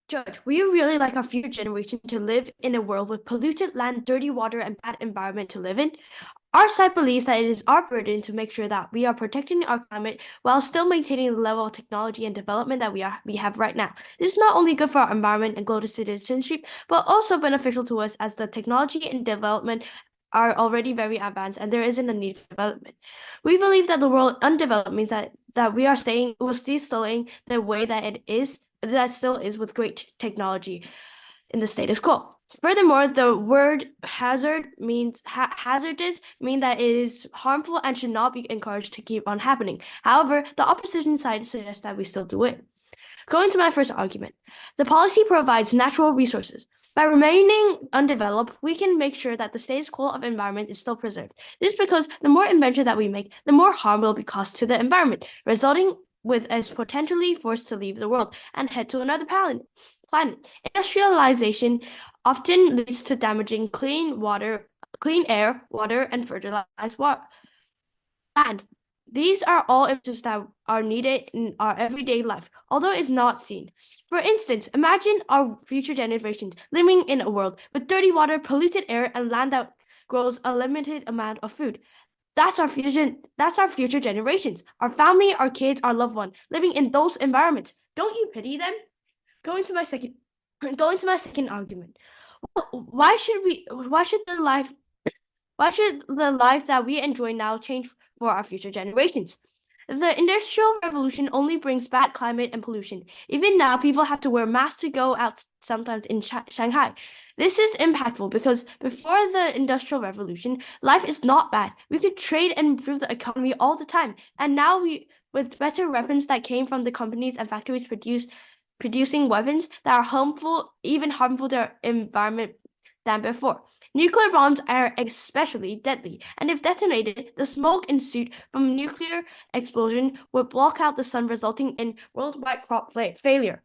Judge, we really like our future generation to live in a world with polluted land, dirty water, and bad environment to live in. Our side believes that it is our burden to make sure that we are protecting our climate while still maintaining the level of technology and development that we have right now. This is not only good for our environment and global citizenship, but also beneficial to us as the technology and development are already very advanced and there isn't a need for development. We believe that the world undeveloped means that we're still staying the way that still is with great technology in the status quo. Furthermore, the word hazardous mean that it is harmful and should not be encouraged to keep on happening. However, the opposition side suggests that we still do it. Going to my first argument, the policy provides natural resources. By remaining undeveloped, we can make sure that the status quo of environment is still preserved. This is because the more invention that we make, the more harm will be caused to the environment, resulting with us potentially forced to leave the world and head to another planet. Industrialization often leads to damaging clean air, water, and fertilized land. These are all images that are needed in our everyday life, although it's not seen. For instance, imagine our future generations living in a world with dirty water, polluted air, and land that grows a limited amount of food. That's our future generations, our family, our kids, our loved one, living in those environments. Don't you pity them? Going to my second going to my second argument. Why should the life that we enjoy now change for our future generations? The Industrial Revolution only brings bad climate and pollution. Even now, people have to wear masks to go out sometimes in Shanghai. This is impactful because before the Industrial Revolution, life is not bad. We could trade and improve the economy all the time. And now with better weapons that came from the companies and factories producing weapons that are even harmful to our environment than before. Nuclear bombs are especially deadly, and if detonated, the smoke ensued from nuclear explosion would block out the sun, resulting in worldwide crop failure.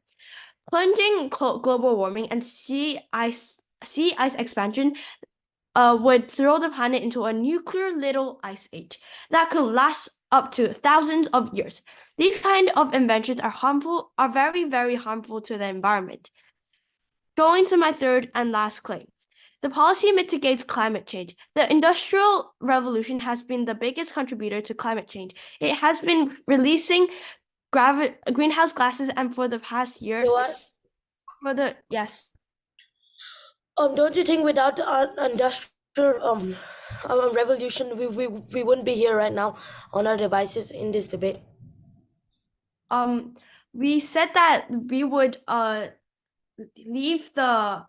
Plunging global warming and sea ice expansion would throw the planet into a nuclear little ice age that could last up to thousands of years. These kind of inventions are very, very harmful to the environment. Going to my third and last claim. The policy mitigates climate change. The Industrial Revolution has been the biggest contributor to climate change. It has been releasing greenhouse gases, and for the past years, yes. Don't you think without industrial revolution, we wouldn't be here right now on our devices in this debate? We said that we would leave the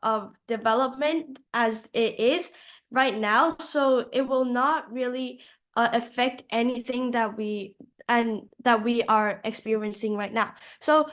development as it is right now, so it will not really affect anything that we are experiencing right now. So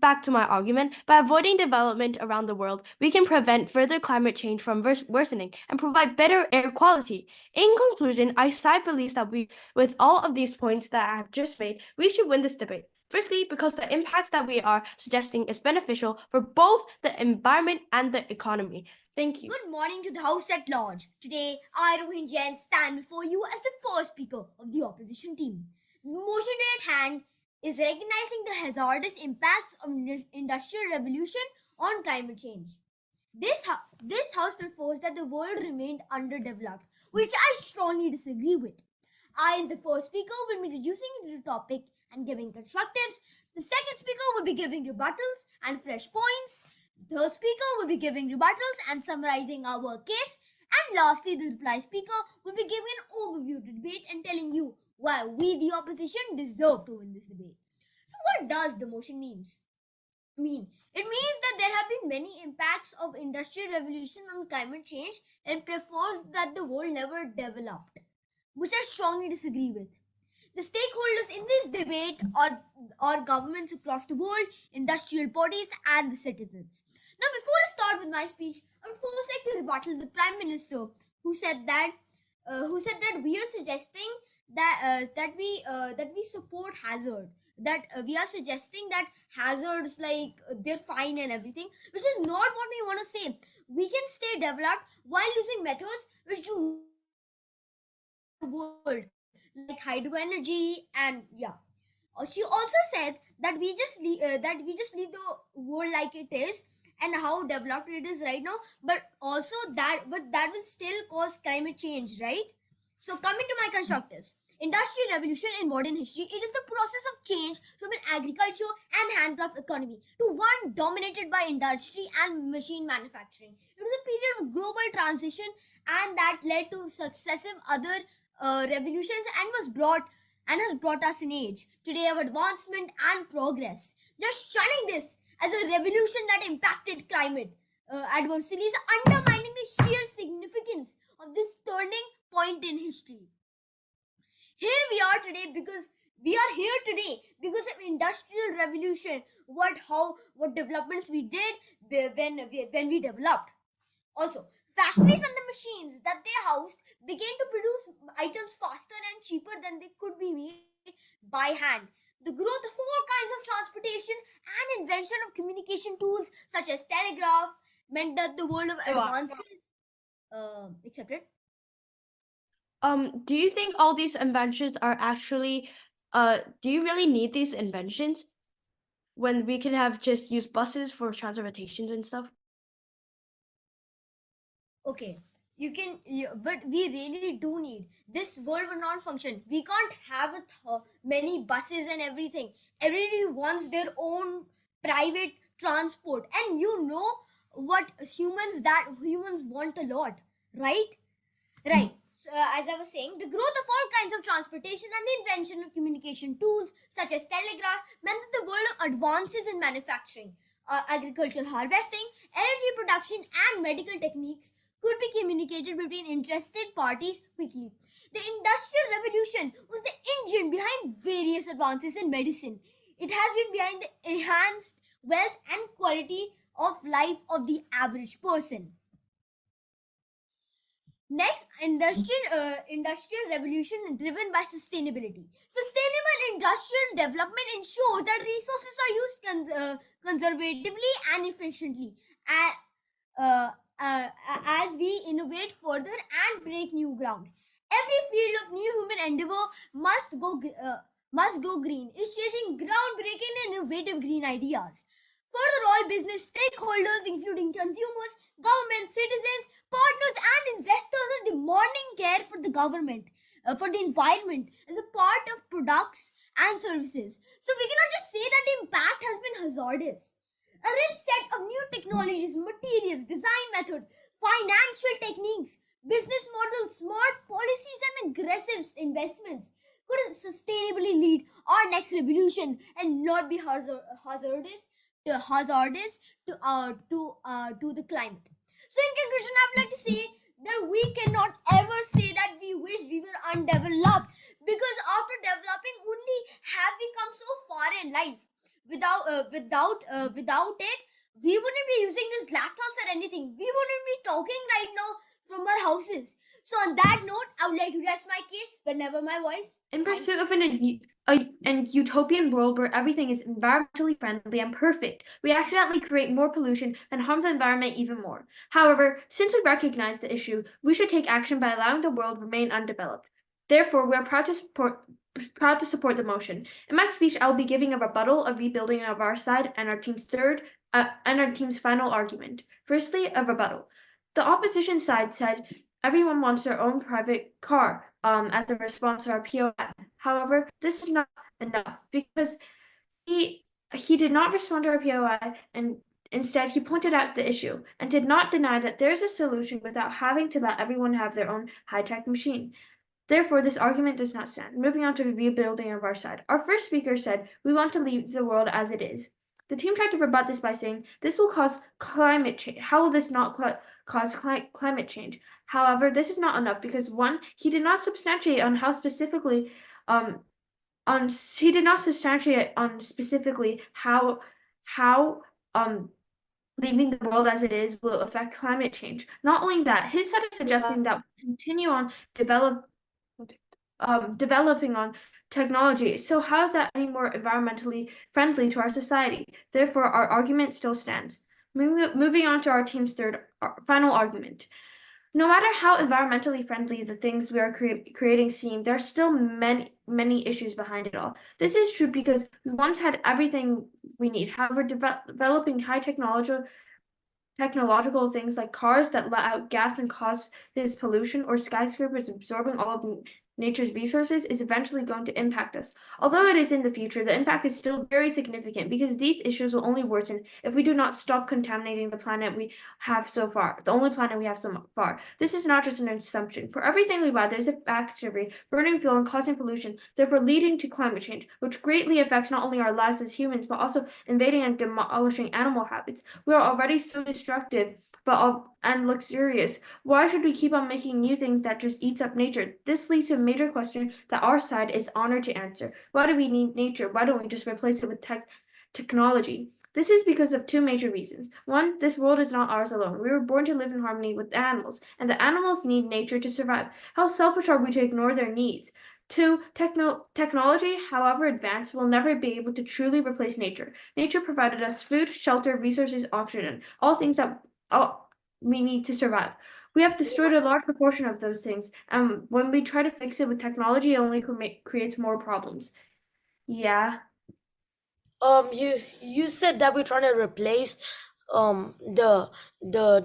back to my argument, by avoiding development around the world, we can prevent further climate change from worsening and provide better air quality. In conclusion, I side believes that with all of these points that I have just made, we should win this debate. Firstly, because the impacts that we are suggesting is beneficial for both the environment and the economy. Thank you. Good morning to the House at large. Today, I, Rohin Jain, stand before you as the first speaker of the opposition team. The motion at hand is recognizing the hazardous impacts of industrial revolution on climate change. This house proposed that the world remained underdeveloped, which I strongly disagree with. I, as the first speaker, will be introducing the topic and giving constructives. The second speaker will be giving rebuttals and fresh points. The third speaker will be giving rebuttals and summarizing our case. And lastly, the reply speaker will be giving an overview of the debate and telling you why we, the opposition, deserve to win this debate. So what does the motion mean? It means that there have been many impacts of industrial revolution on climate change and prefers that the world never developed, which I strongly disagree with. The stakeholders in this debate are governments across the world, industrial bodies, and the citizens. Now, before I start with my speech, I would first like to rebuttal the Prime Minister, who said that we are suggesting that we support hazard. That we are suggesting that hazards they're fine and everything, which is not what we want to say. We can stay developed while using methods which do world like hydro energy and She also said that we just leave the world like it is and how developed it is right now, but also that will still cause climate change, right? So coming to my constructives, industrial revolution in modern history, it is the process of change from an agriculture and handcraft economy to one dominated by industry and machine manufacturing. It was a period of global transition and that led to successive other revolutions and has brought us an age today of advancement and progress. Just shunning this as a revolution that impacted climate adversely is undermining the sheer significance of this turning point in history. Here we are today because we are here today because of industrial revolution. What developments we did when we developed. Also, factories and the machines that they housed began to produce items faster and cheaper than they could be made by hand. The growth of all kinds of transportation and invention of communication tools such as telegraph meant that the world of advances accepted. Do you think all these inventions are actually, do you really need these inventions when we can have just use buses for transportations and stuff? Okay, but we really do need this world will not function. We can't have many buses and everything. Everybody wants their own private transport, and you know what humans want a lot, right? Right. So, as I was saying, the growth of all kinds of transportation and the invention of communication tools such as telegraph meant that the world of advances in manufacturing, agricultural harvesting, energy production, and medical techniques could be communicated between interested parties quickly. The Industrial Revolution was the engine behind various advances in medicine. It has been behind the enhanced wealth and quality of life of the average person. Next, industrial revolution driven by sustainability. Sustainable industrial development ensures that resources are used conservatively and efficiently uh, as we innovate further and break new ground. Every field of new human endeavor must go green. Is chasing groundbreaking and innovative green ideas. Further, all business stakeholders, including consumers, government, citizens, partners, and investors, are demanding care for the government, for the environment, as a part of products and services. So we cannot just say that the impact has been hazardous. A rich set of new technologies, materials, design methods, financial techniques, business models, smart policies, and aggressive investments could sustainably lead our next revolution and not be hazardous to the climate. So, in conclusion, I would like to say that we cannot ever say that we wish we were undeveloped because after developing, only have we come so far in life. Without it, we wouldn't be using this laptops or anything. We wouldn't be talking right now from our houses. So, on that note, I would like to rest my case whenever my voice. In pursuit of an utopian world where everything is environmentally friendly and perfect, we accidentally create more pollution and harm the environment even more. However, since we recognize the issue, we should take action by allowing the world remain undeveloped. Therefore, we are proud to support the motion. In my speech, I will be giving a rebuttal, a rebuilding of our side, and our team's final argument. Firstly, a rebuttal. The opposition side said everyone wants their own private car as a response to our POI. However, this is not enough because he did not respond to our POI, and instead he pointed out the issue and did not deny that there is a solution without having to let everyone have their own high-tech machine. Therefore, this argument does not stand. Moving on to the rebuilding of our side. Our first speaker said, we want to leave the world as it is. The team tried to rebut this by saying, this will cause climate change. How will this not cause climate change? However, this is not enough because one, he did not substantiate on how specifically how leaving the world as it is will affect climate change. Not only that, his side is suggesting that we continue on developing on technology. So how is that any more environmentally friendly to our society? Therefore, our argument still stands. Moving on to our team's final argument. No matter how environmentally friendly the things we are creating seem, there are still many many issues behind it all. This is true because we once had everything we need. However, developing high technological things like cars that let out gas and cause this pollution, or skyscrapers absorbing all of nature's resources, is eventually going to impact us. Although it is in the future, the impact is still very significant because these issues will only worsen if we do not stop contaminating the planet we have so far, the only planet we have so far. This is not just an assumption. For everything we buy, there's a factory burning fuel and causing pollution, therefore leading to climate change, which greatly affects not only our lives as humans, but also invading and demolishing animal habits. We are already so destructive and luxurious. Why should we keep on making new things that just eats up nature? This leads to a major question that our side is honored to answer. Why do we need nature? Why don't we just replace it with technology? This is because of two major reasons. One, this world is not ours alone. We were born to live in harmony with the animals, and the animals need nature to survive. How selfish are we to ignore their needs? Two, technology, however advanced, will never be able to truly replace nature. Nature provided us food, shelter, resources, oxygen, all things that we need to survive. We have destroyed a large proportion of those things, and when we try to fix it with technology, it only creates more problems. Yeah. You said that we're trying to replace the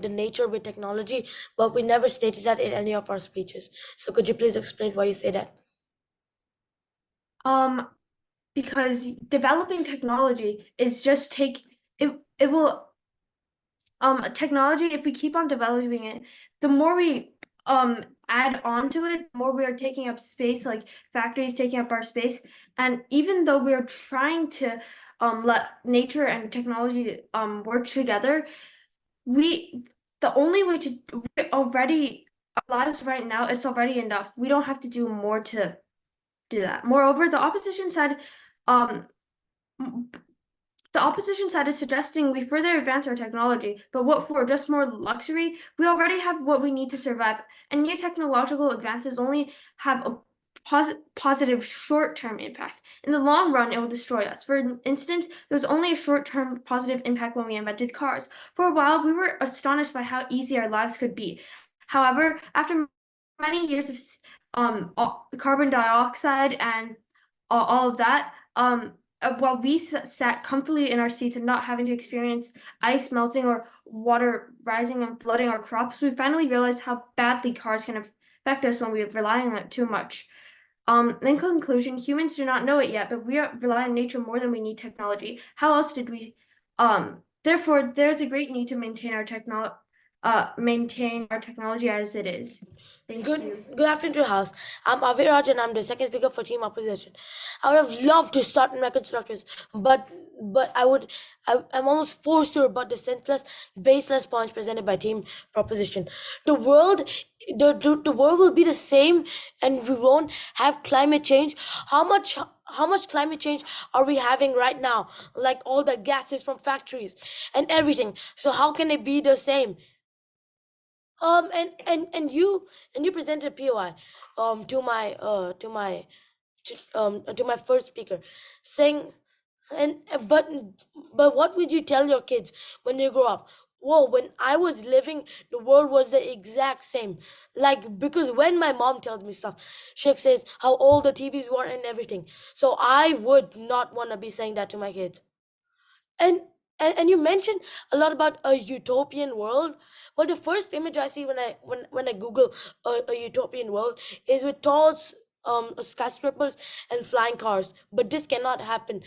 nature with technology, but we never stated that in any of our speeches. So could you please explain why you say that? Because developing technology is just it will technology, if we keep on developing it, the more we add on to it, the more we are taking up space, like factories taking up our space. And even though we're trying to let nature and technology work together, the only way to already our lives right now, it's already enough. We don't have to do more to do that. Moreover, the opposition side is suggesting we further advance our technology, but what for? Just more luxury? We already have what we need to survive, and new technological advances only have a positive short-term impact. In the long run, it will destroy us. For instance, there was only a short-term positive impact when we invented cars. For a while, we were astonished by how easy our lives could be. However, after many years of carbon dioxide and all of that, while we sat comfortably in our seats and not having to experience ice melting or water rising and flooding our crops, we finally realized how badly cars can affect us when we rely on it too much. In conclusion, humans do not know it yet, but we rely on nature more than we need technology. How else did we? Therefore, there's a great need to maintain our technology as it is. Thank you. Good afternoon to the House. I'm Aviraj and I'm the second speaker for Team Opposition. I would have loved to start in my constructors, but I'm almost forced to rebut the senseless, baseless points presented by Team Proposition. The world will be the same, and we won't have climate change. How much climate change are we having right now? Like all the gases from factories and everything. So how can it be the same? And you presented a POI to my first speaker, saying, but what would you tell your kids when they grow up? Well, when I was living, the world was the exact same. Like, because when my mom tells me stuff, she says how old the TVs were and everything. So I would not want to be saying that to my kids. And you mentioned a lot about a utopian world. Well, the first image I see when I Google a utopian world is with tall skyscrapers and flying cars. But this cannot happen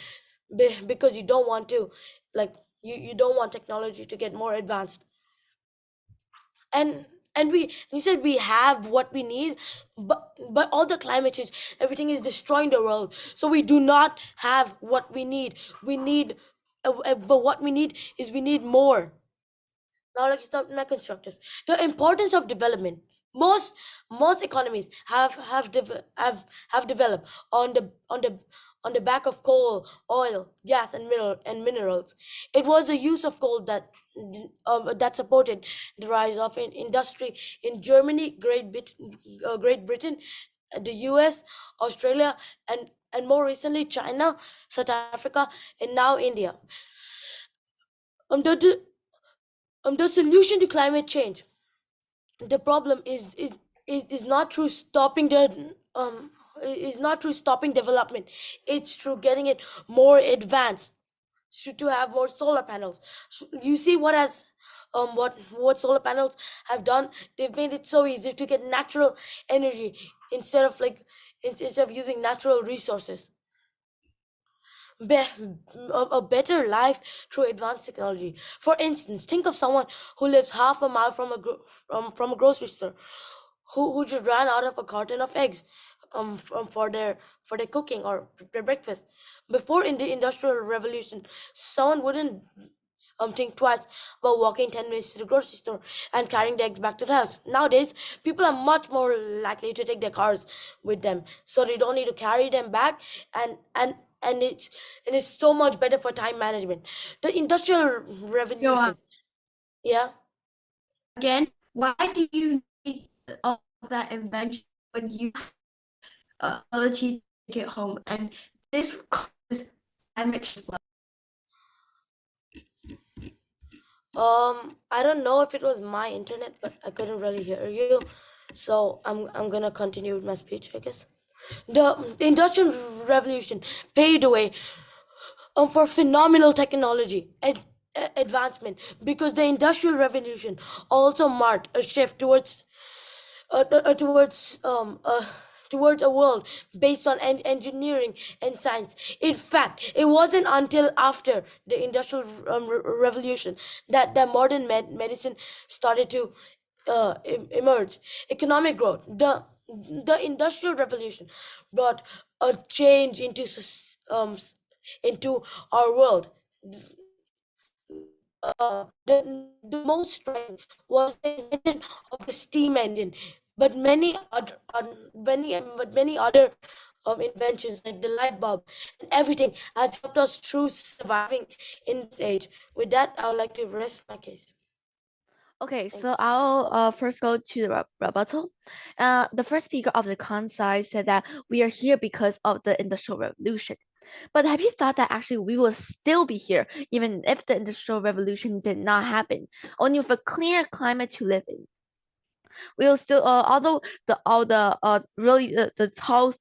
because you don't want to, like, you don't want technology to get more advanced. And you said we have what we need, but all the climate change, everything is destroying the world. So we do not have what we need. But what we need is we need more. Now let's start my constructors. The importance of development. Most economies have developed on the back of coal, oil, gas, and minerals. It was the use of coal that supported the rise of industry in Germany, Great Britain, the U.S., Australia, and more recently China, South Africa, and now India. The solution to climate change, the problem is not through stopping the is not through stopping development. It's through getting it more advanced, to have more solar panels. You see what has what solar panels have done? They've made it so easy to get natural energy instead of instead of using natural resources. A better life through advanced technology. For instance, think of someone who lives half a mile from a grocery store, who just ran out of a carton of eggs for their cooking or their breakfast. Before, in the Industrial Revolution, someone wouldn't think twice about walking 10 minutes to the grocery store and carrying the eggs back to the house. Nowadays, people are much more likely to take their cars with them, so they don't need to carry them back, and and it's so much better for time management. The Industrial Revolution. Yeah. Again, why do you need all of that invention when you have ability to take it home? And this causes climate change. I don't know if it was my internet, but I couldn't really hear you, so I'm gonna continue with my speech, I guess. The Industrial Revolution paved the way for phenomenal technology and advancement, because the Industrial Revolution also marked a shift uh, uh, towards um uh, towards a world based on engineering and science. In fact, it wasn't until after the Industrial Revolution that the modern medicine started to emerge. Economic growth. The Industrial Revolution brought a change into our world. The most striking was the invention of the steam engine, but many other inventions like the light bulb and everything has helped us through surviving in this age. With that, I would like to rest my case. Okay, Thank so you. I'll first go to the rebuttal. The first speaker of the consci said that we are here because of the Industrial Revolution. But have you thought that actually we will still be here even if the Industrial Revolution did not happen, only with a cleaner climate to live in? We'll still, although all the really the tall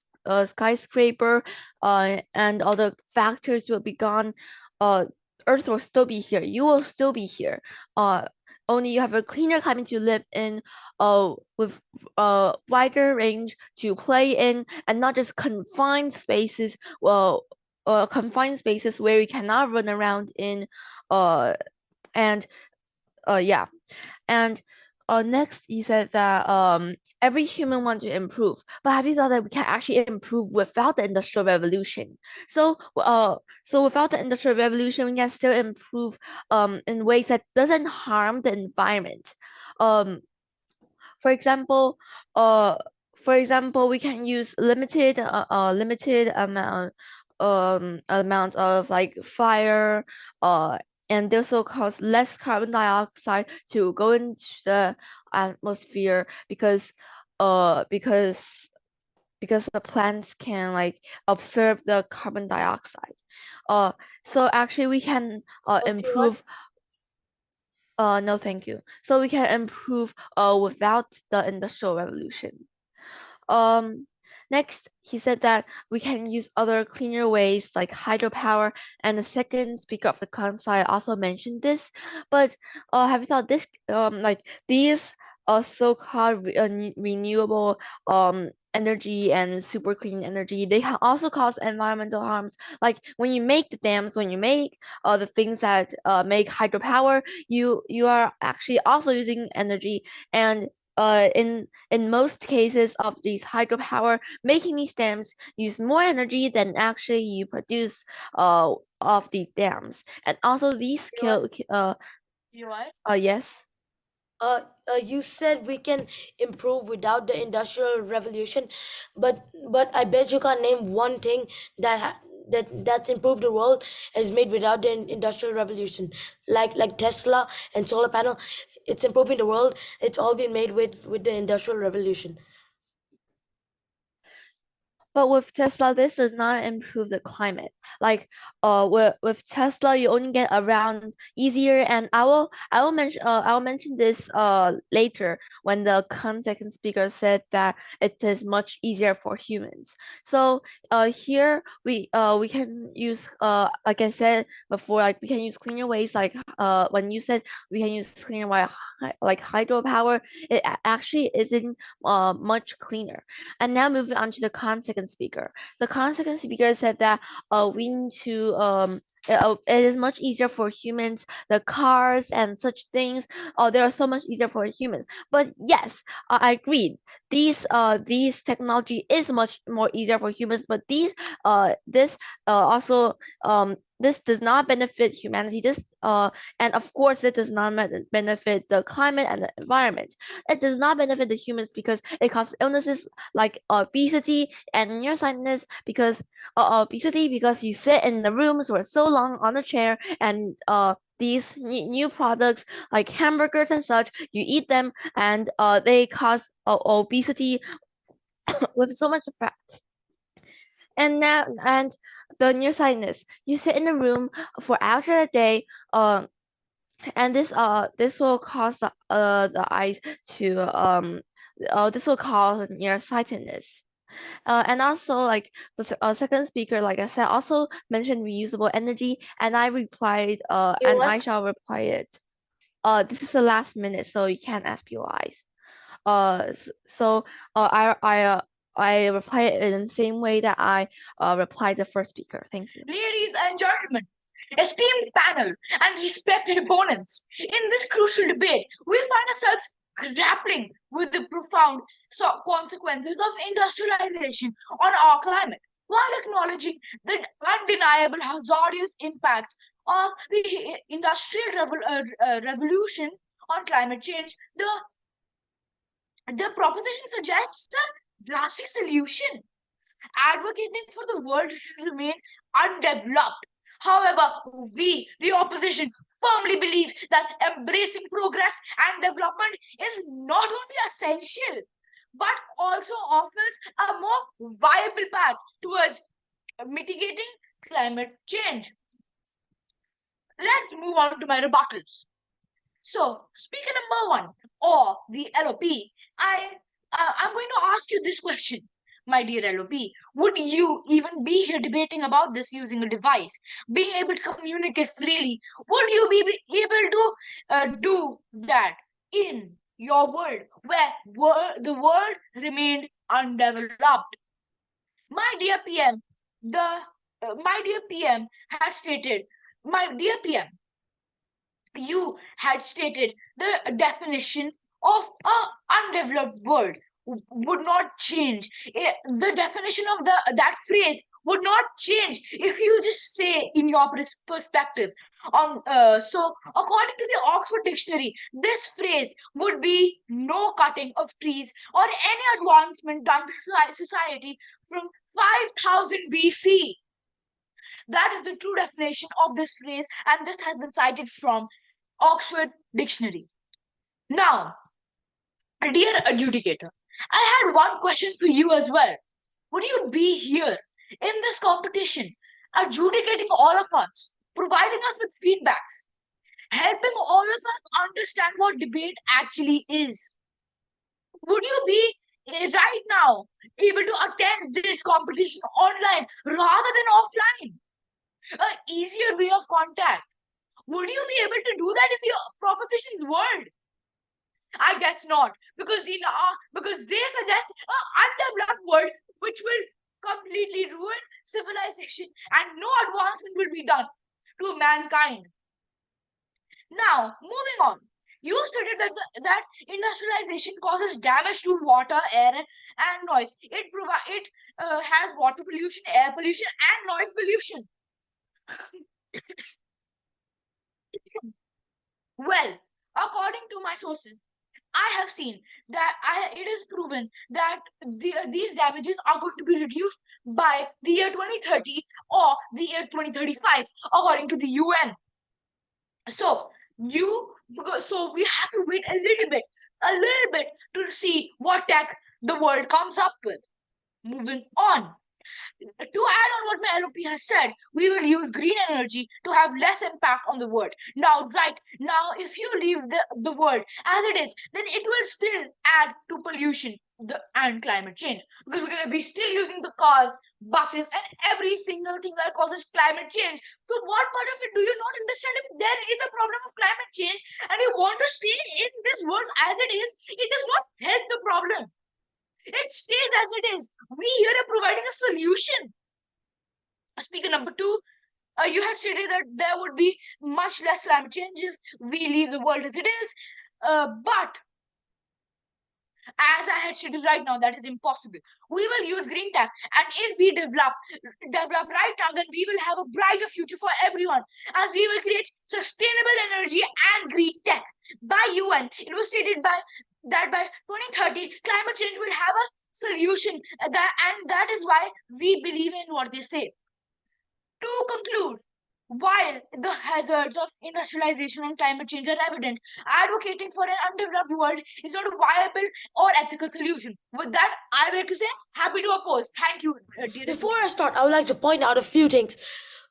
skyscraper and all the factories will be gone, uh, Earth will still be here. You will still be here. Uh, Only you have a cleaner climate to live in, with wider range to play in, and not just confined spaces. Well, confined spaces where you cannot run around in. And yeah. And next, you said that every human wants to improve, but have you thought that we can actually improve without the Industrial Revolution? So, so without the Industrial Revolution, we can still improve in ways that doesn't harm the environment. Um, for example, uh, we can use limited amount of like fire, uh, and this will cause less carbon dioxide to go into the atmosphere because uh because the plants can like absorb the carbon dioxide. Uh, so actually we can Okay, what? improve. No, thank you. So we can improve without the Industrial Revolution. Um, Next, he said that we can use other cleaner ways like hydropower, and the second speaker of the consci also mentioned this. But have you thought this like these so-called renewable energy and super clean energy, they also cause environmental harms. Like when you make the dams, when you make the things that make hydropower, you are actually also using energy. And in most cases of these hydropower, making these dams use more energy than actually you produce of the dams. And also these You know what? kill You know what? yes. You said we can improve without the Industrial Revolution, but I bet you can't name one thing that's improved the world has made without the Industrial Revolution. Like Tesla and solar panel, it's improving the world. It's all been made with the Industrial Revolution. But with Tesla, this does not improve the climate. Like with Tesla, you only get around easier, and I'll mention this later when the second speaker said that it is much easier for humans. So here we can use like I said before, like we can use cleaner ways, like when you said we can use cleaner way like hydropower, it actually isn't much cleaner. And now moving on to the second speaker. The second speaker said that we need to it is much easier for humans, the cars and such things. They are so much easier for humans. But yes, I agreed. These technology is much more easier for humans. But this also this does not benefit humanity. This and of course it does not benefit the climate and the environment. It does not benefit the humans because it causes illnesses like obesity and nearsightedness because obesity because you sit in the rooms for so long on a chair, and these new products like hamburgers and such, you eat them and they cause obesity with so much fat. And the nearsightedness, you sit in a room for hours a day, and this will cause the eyes to this will cause nearsightedness. And also, like the second speaker, like I said, also mentioned reusable energy, and I replied, You know and what? I shall reply it. This is the last minute, so you can't ask POIs. So I reply it in the same way that I replied the first speaker. Thank you. Ladies and gentlemen, esteemed panel, and respected opponents, in this crucial debate, we find ourselves grappling with the profound consequences of industrialization on our climate, while acknowledging the undeniable hazardous impacts of the industrial revolution on climate change. The proposition suggests a drastic solution, advocating for the world to remain undeveloped. However, we, the opposition, firmly believe that embracing progress and development is not only essential, but also offers a more viable path towards mitigating climate change. Let's move on to my rebuttals. So, speaker number one, or the LOP, I'm going to ask you this question, my dear LOP. Would you even be here debating about this using a device, being able to communicate freely? Would you be able to do that in your world where the world remained undeveloped? My dear PM, my dear PM had stated, my dear PM, you had stated the definition of a undeveloped world would not change. The definition of that phrase would not change if you just say in your perspective. So according to the Oxford Dictionary, this phrase would be no cutting of trees or any advancement done to society from 5000 BC. That is the true definition of this phrase, and this has been cited from Oxford Dictionary. Now, dear adjudicator, I had one question for you as well. Would you be here in this competition, adjudicating all of us, providing us with feedbacks, helping all of us understand what debate actually is? Would you be right now able to attend this competition online rather than offline? An easier way of contact. Would you be able to do that in the proposition's world? I guess not, because because they suggest an undeveloped world which will completely ruin civilization and no advancement will be done to mankind. Now, moving on. You stated that industrialization causes damage to water, air, and noise. It has water pollution, air pollution, and noise pollution. Well, according to my sources, I have seen that it is proven that these damages are going to be reduced by the year 2030 or the year 2035, according to the UN. So we have to wait a little bit to see what tech the world comes up with. Moving on. To add on what my LOP has said, we will use green energy to have less impact on the world. Now, right now, if you leave the world as it is, then it will still add to pollution and climate change, because we're going to be still using the cars, buses, and every single thing that causes climate change. So, what part of it do you not understand? If there is a problem of climate change and you want to stay in this world as it is, it does not help the problem. It stays as it is. We here are providing a solution. Speaker number two, you have stated that there would be much less climate change if we leave the world as it is. But as I had stated right now, that is impossible. We will use green tech, and if we develop right now, then we will have a brighter future for everyone, as we will create sustainable energy and green tech. By UN, it was stated that by 2030, climate change will have a solution, and that is why we believe in what they say. To conclude, while the hazards of industrialization and climate change are evident, advocating for an undeveloped world is not a viable or ethical solution. With that, I would like to say happy to oppose. Thank you, dear. Before I start, I would like to point out a few things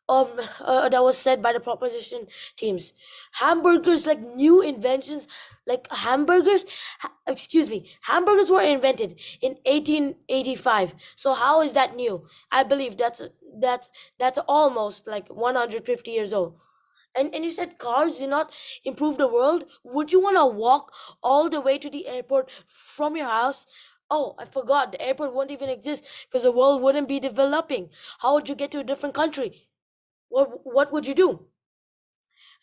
that was said by the proposition teams. Hamburgers, like new inventions, like hamburgers were invented in 1885. So how is that new? I believe that's almost like 150 years old. And you said cars do not improve the world. Would you want to walk all the way to the airport from your house? Oh, I forgot. The airport wouldn't even exist because the world wouldn't be developing. How would you get to a different country? What would you do?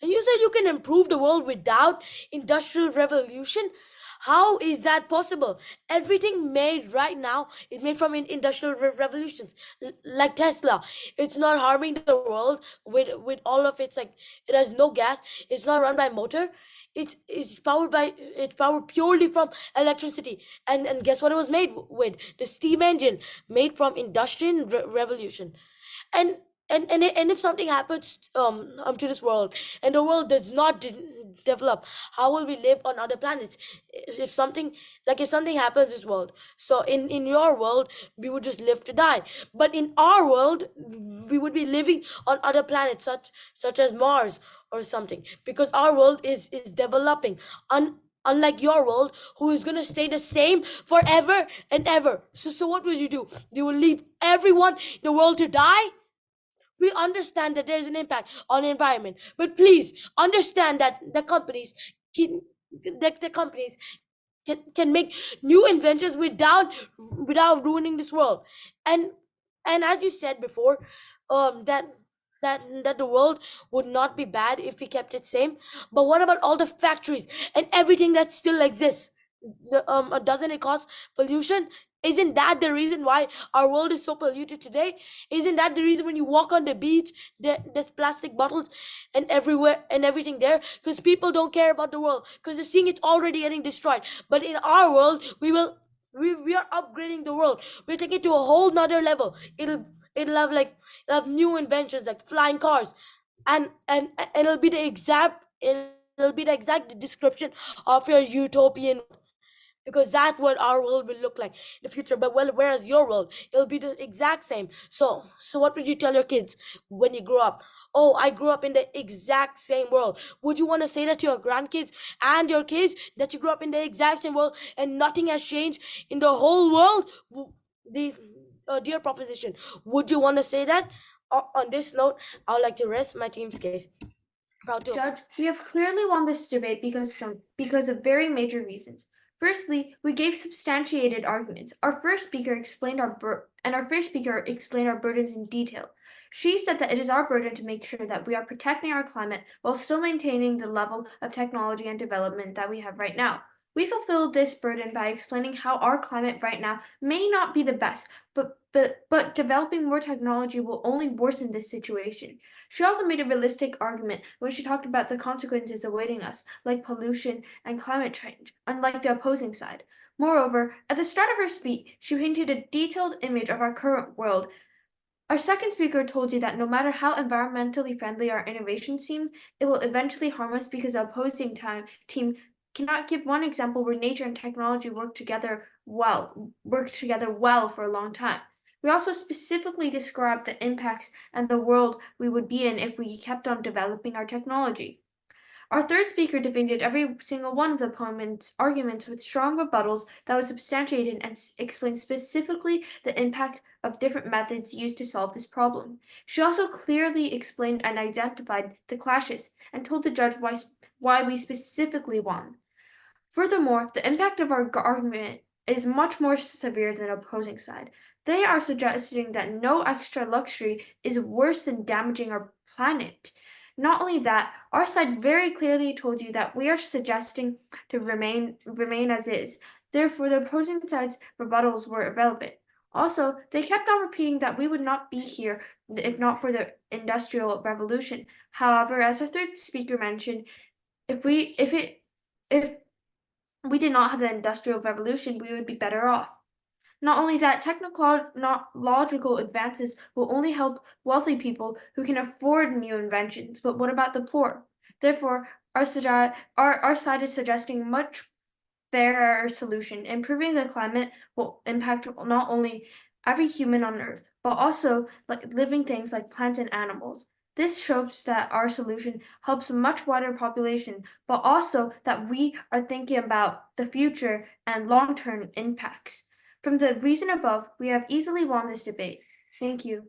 And you said you can improve the world without industrial revolution. How is that possible? Everything made right now is made from industrial revolutions, like Tesla. It's not harming the world with all of its, like, it has no gas. It's not run by motor. It's powered purely from electricity. And guess what it was made with? The steam engine, made from industrial revolution. And if something happens to this world, and the world does not develop, how will we live on other planets? If something happens to this world, so in your world we would just live to die, but in our world we would be living on other planets, such as Mars or something, because our world is developing, unlike your world, who is going to stay the same forever and ever. So what would you do? You will leave everyone in the world to die? We understand that there is an impact on the environment, but please understand that the companies can make new inventions without ruining this world. And as you said before, that the world would not be bad if we kept it same. But what about all the factories and everything that still exists? Doesn't it cause pollution? Isn't that the reason why our world is so polluted today? Isn't that the reason when you walk on the beach, there's plastic bottles and everywhere and everything there? Because people don't care about the world, because they're seeing it's already getting destroyed. But in our world, we are upgrading the world. We're taking it to a whole nother level. It'll have new inventions like flying cars, and it'll be the exact description of your utopian world, because that's what our world will look like in the future. But whereas your world, it'll be the exact same. So what would you tell your kids when you grow up? Oh, I grew up in the exact same world. Would you want to say that to your grandkids and your kids, that you grew up in the exact same world and nothing has changed in the whole world? The dear proposition, would you want to say that? On this note, I would like to rest my team's case. Proud to Judge, we have clearly won this debate because of very major reasons. Firstly, we gave substantiated arguments. Our first speaker explained our burdens in detail. She said that it is our burden to make sure that we are protecting our climate while still maintaining the level of technology and development that we have right now. We fulfilled this burden by explaining how our climate right now may not be the best, but developing more technology will only worsen this situation. She also made a realistic argument when she talked about the consequences awaiting us, like pollution and climate change, unlike the opposing side. Moreover, at the start of her speech, she painted a detailed image of our current world. Our second speaker told you that no matter how environmentally friendly our innovations seem, it will eventually harm us because the opposing team cannot give one example where nature and technology work together well for a long time. We also specifically described the impacts and the world we would be in if we kept on developing our technology. Our third speaker defended every single one of the opponent's arguments with strong rebuttals that was substantiated and explained specifically the impact of different methods used to solve this problem. She also clearly explained and identified the clashes and told the judge why we specifically won. Furthermore, the impact of our argument is much more severe than the opposing side. They are suggesting that no extra luxury is worse than damaging our planet. Not only that, our side very clearly told you that we are suggesting to remain as is. Therefore, the opposing side's rebuttals were irrelevant. Also, they kept on repeating that we would not be here if not for the Industrial Revolution. However, as our third speaker mentioned, if we did not have the Industrial Revolution, we would be better off. Not only that, technological advances will only help wealthy people who can afford new inventions, but what about the poor? Therefore, our side is suggesting a much fairer solution. Improving the climate will impact not only every human on Earth, but also living things like plants and animals. This shows that our solution helps a much wider population, but also that we are thinking about the future and long-term impacts. From the reason above, we have easily won this debate. Thank you.